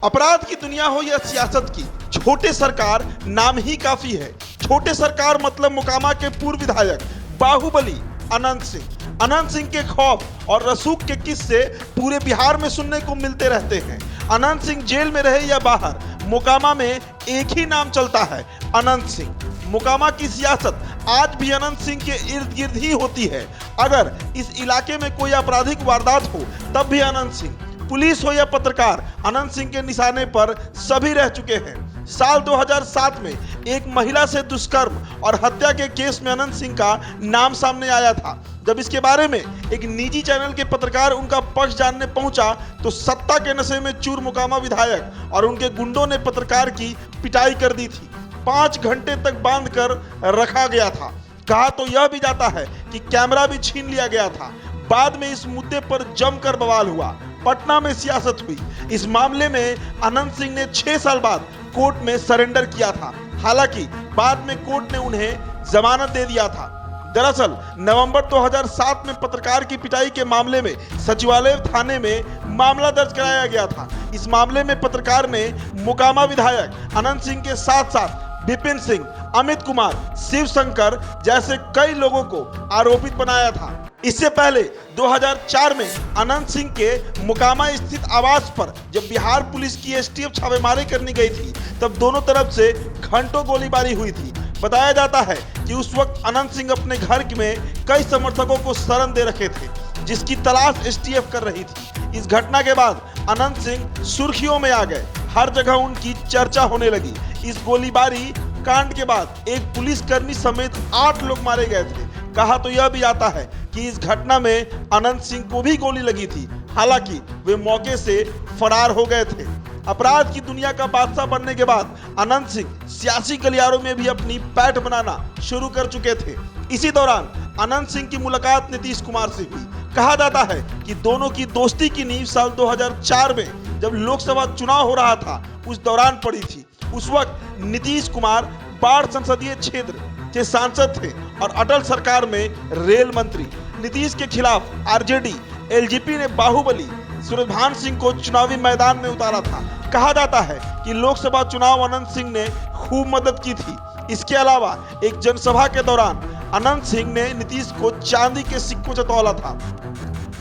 अपराध की दुनिया हो या सियासत की, छोटे सरकार नाम ही काफी है। छोटे सरकार मतलब मोकामा के पूर्व विधायक बाहुबली अनंत सिंह। अनंत सिंह के खौफ और रसूख के किस्से पूरे बिहार में सुनने को मिलते रहते हैं। अनंत सिंह जेल में रहे या बाहर, मोकामा में एक ही नाम चलता है, अनंत सिंह। मोकामा की सियासत आज भी अनंत सिंह के इर्द गिर्द ही होती है। अगर इस इलाके में कोई आपराधिक वारदात हो तब भी अनंत सिंह, पुलिस हो या पत्रकार, अनंत सिंह के निशाने पर सभी रह चुके हैं। साल 2007 में एक महिला से दुष्कर्म और हत्या के केस में अनंत सिंह का नाम सामने आया था। जब इसके बारे में एक निजी चैनल के पत्रकार उनका पक्ष जानने पहुंचा तो सत्ता के नशे में चूर मोकामा विधायक और उनके गुंडों ने पत्रकार की पिटाई कर दी थी। 5 घंटे तक बांध कर रखा गया था। कहा तो यह भी जाता है कि कैमरा भी छीन लिया गया था। बाद में इस मुद्दे पर जमकर बवाल हुआ। पटना में सियासत हुई। इस मामले में अनंत सिंह ने 6 साल बाद कोर्ट में सरेंडर किया था। हालांकि बाद में कोर्ट ने उन्हें जमानत दे दिया था। दरअसल नवंबर 2007 में पत्रकार की पिटाई के मामले में सचिवालय थाने में मामला दर्ज कराया गया था। इस मामले में पत्रकार ने मोकामा विधायक अनंत सिंह के साथ साथ विपिन सिंह, अमित कुमार, शिव शंकर जैसे कई लोगों को आरोपित बनाया था। इससे पहले 2004 में अनंत सिंह के मोकामा स्थित आवास पर जब बिहार पुलिस की एसटीएफ छापेमारी करने गई थी तब दोनों तरफ से घंटों गोलीबारी हुई थी। बताया जाता है कि उस वक्त अनंत सिंह अपने घर में कई समर्थकों को शरण दे रखे थे, जिसकी तलाश एसटीएफ कर रही थी। इस घटना के बाद अनंत सिंह सुर्खियों में आ गए। हर जगह उनकी चर्चा होने लगी। इस गोलीबारी कांड के बाद एक पुलिसकर्मी समेत 8 लोग मारे गए थे। कहा तो यह भी आता है कि इस घटना में अनंत सिंह को भी गोली लगी थी। हालांकि वे मौके से फरार हो गए थे। अपराध की दुनिया का बादशाह बनने के बाद अनंत सिंह सियासी गलियारों में भी अपनी पैठ बनाना शुरू कर चुके थे। इसी दौरान अनंत सिंह की मुलाकात नीतीश कुमार से हुई। कहा जाता है कि दोनों की दोस्ती की नींव साल 2004 में जब लोकसभा चुनाव हो रहा था उस दौरान पड़ी थी। उस वक्त नीतीश कुमार बाढ़ संसदीय क्षेत्र के सांसद थे और अटल सरकार में रेल मंत्री। नीतीश के खिलाफ आरजेडी एलजेपी ने बाहुबली सूर्यभान सिंह को चुनावी मैदान में उतारा था। कहा जाता है कि लोकसभा चुनाव अनंत सिंह ने खूब मदद की थी। इसके अलावा एक जनसभा के दौरान अनंत सिंह ने नीतीश को चांदी के सिक्कों से तौला था।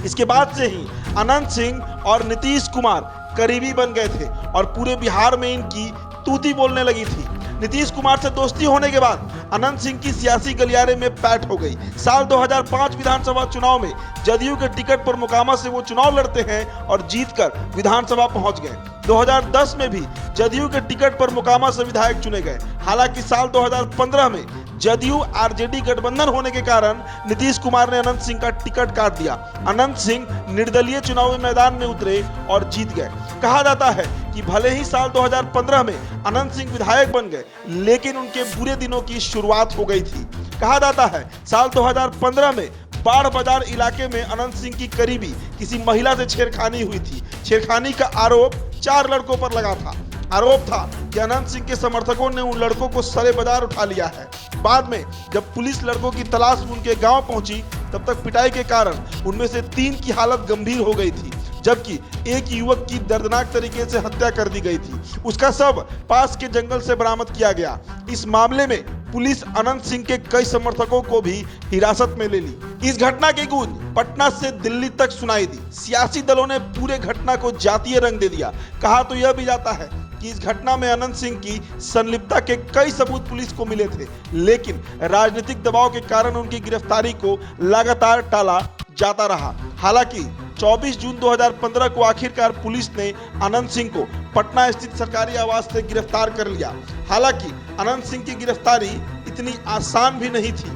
इसके बाद से ही अनंत सिंह और नीतीश कुमार करीबी बन गए थे और पूरे बिहार में इनकी तूती बोलने लगी थी। नीतीश कुमार से दोस्ती होने के बाद अनंत सिंह की सियासी गलियारे में पैठ हो गई। साल 2005 विधानसभा चुनाव में जदयू के टिकट पर मोकामा से वो चुनाव लड़ते हैं और जीतकर विधानसभा पहुंच गए। 2010 में भी जदयू के टिकट पर मोकामा से विधायक चुने गए। हालांकि साल 2015 में जदयू आरजेडी गठबंधन होने के कारण नीतीश कुमार ने अनंत सिंह का टिकट काट दिया। अनंत सिंह निर्दलीय चुनावी मैदान में उतरे और जीत गए। कहा जाता है कि भले ही साल 2015 में अनंत सिंह विधायक बन गए, लेकिन उनके बुरे दिनों की शुरुआत हो गई थी। कहा जाता है साल 2015 में बाढ़ बाजार इलाके में अनंत सिंह की करीबी किसी महिला से छेड़खानी हुई थी। छेड़खानी का आरोप 4 लड़कों पर लगा था। आरोप था कि अनंत सिंह के समर्थकों ने उन लड़कों को सरे बाजार उठा लिया है। बाद में जब पुलिस लड़कों की तलाश में उनके गांव पहुंची तब तक पिटाई के कारण उनमें से 3 की हालत गंभीर हो गई थी, जबकि एक युवक की दर्दनाक तरीके से हत्या कर दी गई थी। उसका शव पास के जंगल से बरामद किया गया। इस मामले में पुलिस अनंत सिंह के कई समर्थकों को भी हिरासत में ले ली। इस घटना की गूंज पटना से दिल्ली तक सुनाई दी। सियासी दलों ने पूरे घटना को जातीय रंग दे दिया। कहा तो यह भी जाता है कि इस घटना में अनंत सिंह की संलिप्तता के कई सबूत पुलिस को मिले थे, लेकिन राजनीतिक दबाव के कारण उनकी गिरफ्तारी को लगातार टाला जाता रहा। हालांकि 24 जून 2015 को आखिरकार पुलिस ने अनंत सिंह को पटना स्थित सरकारी आवास से गिरफ्तार कर लिया। हालांकि अनंत सिंह की गिरफ्तारी इतनी आसान भी नहीं थी।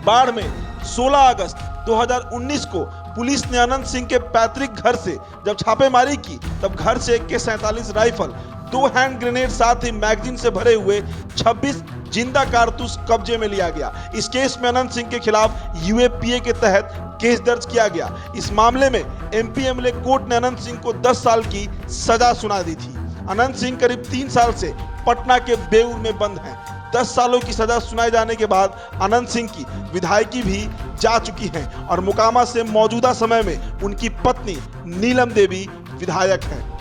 बाढ़ में 16 अगस्त 2019 को पुलिस ने अनंत सिंह के पैतृक घर से जब छापेमारी की तब घर से AK-47 राइफल, 2 हैंड ग्रेनेड साथ ही मैगजीन से भरे हुए 26 जिंदा कारतूस कब्जे में लिया गया। इस केस में अनंत सिंह के खिलाफ UAPA के तहत केस दर्ज किया गया। इस मामले में MP MLA कोर्ट ने अनंत सिंह को 10 साल की सजा सुना दी थी। अनंत सिंह करीब 3 साल से पटना के बेऊर में बंद हैं। 10 सालों की सजा सुनाए जाने के बाद अनंत सिंह की विधायकी भी जा चुकी है और मोकामा से मौजूदा समय में उनकी पत्नी नीलम देवी विधायक हैं।